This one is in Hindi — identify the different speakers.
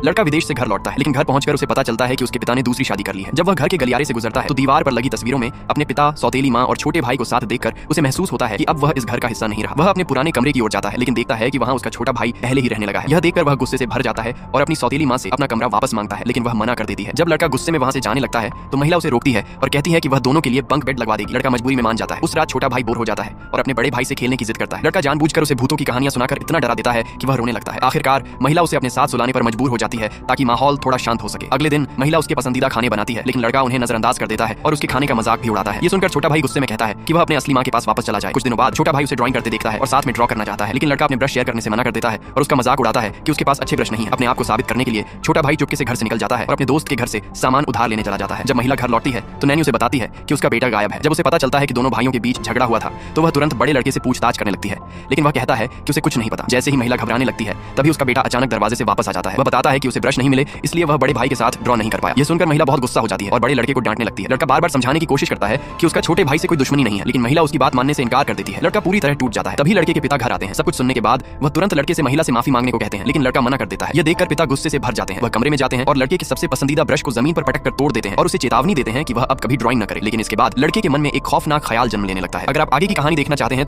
Speaker 1: लड़का विदेश से घर लौटता है, लेकिन घर पहुंचकर उसे पता चलता है कि उसके पिता ने दूसरी शादी कर ली है। जब वह घर के गलियारे से गुजरता है तो दीवार पर लगी तस्वीरों में अपने पिता, सौतेली माँ और छोटे भाई को साथ देखकर उसे महसूस होता है कि अब वह इस घर का हिस्सा नहीं रहा। वह अपने पुराने कमरे की ओर जाता है, लेकिन देखता है कि वहाँ उसका छोटा भाई पहले ही रहने लगा है। यह देखकर वह गुस्से से भर जाता है और अपनी सौतेली माँ से अपना कमरा वापस मांगता है, लेकिन वह मना कर देती है। जब लड़का गुस्से में वहाँ से जाने लगता है तो महिला उसे रोकती है और कहती है कि वह दोनों के लिए बंक बेड लगवा देगी। लड़का मजबूरी में मान जाता है। उस रात छोटा भाई बोर हो जाता है और अपने बड़े भाई से खेलने की जिद करता है। लड़का जानबूझकर उसे भूतों की कहानियां सुनाकर इतना डरा देता है कि वह रोने लगता है। आखिरकार महिला उसे अपने साथ सुलाने पर मजबूर हो जाती है ताकि माहौल थोड़ा शांत हो सके। अगले दिन महिला उसके पसंदीदा खाने बनाती है, लेकिन लड़का उन्हें नजरअंदाज कर देता है और उसके खाने का मजाक भी उड़ाता है। ये सुनकर छोटा भाई गुस्से में कहता है कि वह अपने असली माँ के पास वापस चला जाए। कुछ दिनों बाद छोटा भाई उसे ड्राइंग करते देखता है और साथ में ड्रॉ करना चाहता है, लेकिन लड़का अपने ब्रश शेयर करने से मना कर देता है और उसका मजाक उड़ाता है कि उसके पास अच्छे ब्रश नहीं है। अपने आप को साबित करने के लिए छोटा भाई चुपके से घर से निकल जाता है और अपने दोस्त के घर से सामान उधार लेने चला जाता है। जब महिला घर लौटती है तो नैनी उसे बताती है कि उसका बेटा गायब है। जब उसे पता चलता है कि दोनों भाइयों के बीच झगड़ा हुआ था तो वह तुरंत बड़े लड़के से पूछताछ करने लगती है, लेकिन वह कहता है कि उसे कुछ नहीं पता। जैसे ही महिला घबराने लगती है तभी उसका बेटा अचानक दरवाजे से वापस आ जाता है। वह बताता है कि उसे ब्रश नहीं मिले, इसलिए वह बड़े भाई के साथ ड्रॉ नहीं कर पाया। यह सुनकर महिला बहुत गुस्सा हो जाती है और बड़े लड़के को डांटने लगती है। लड़का बार बार समझाने की कोशिश करता है कि उसका छोटे भाई से कोई दुश्मनी नहीं है, लेकिन महिला उसकी बात मानने से इनकार कर देती है। लड़का पूरी तरह टूट जाता है। तभी लड़के के पिता घर आते हैं। सब कुछ सुनने के बाद वह तुरंत लड़के से महिला से माफी मांगने को कहते हैं, लेकिन लड़का मना कर देता है। यह देखकर पिता गुस्से से भर जाते हैं। वह कमरे में जाते हैं और लड़के के सबसे पसंदीदा ब्रश को जमीन पर पटक कर तोड़ देते हैं और उसे चेतावनी देते हैं कि वह अब कभी ड्राइंग न करे। लेकिन इसके बाद लड़के के मन में एक खौफनाक ख्याल जन्म लेने लगता है। अगर आप आगे की कहानी देखना चाहते हैं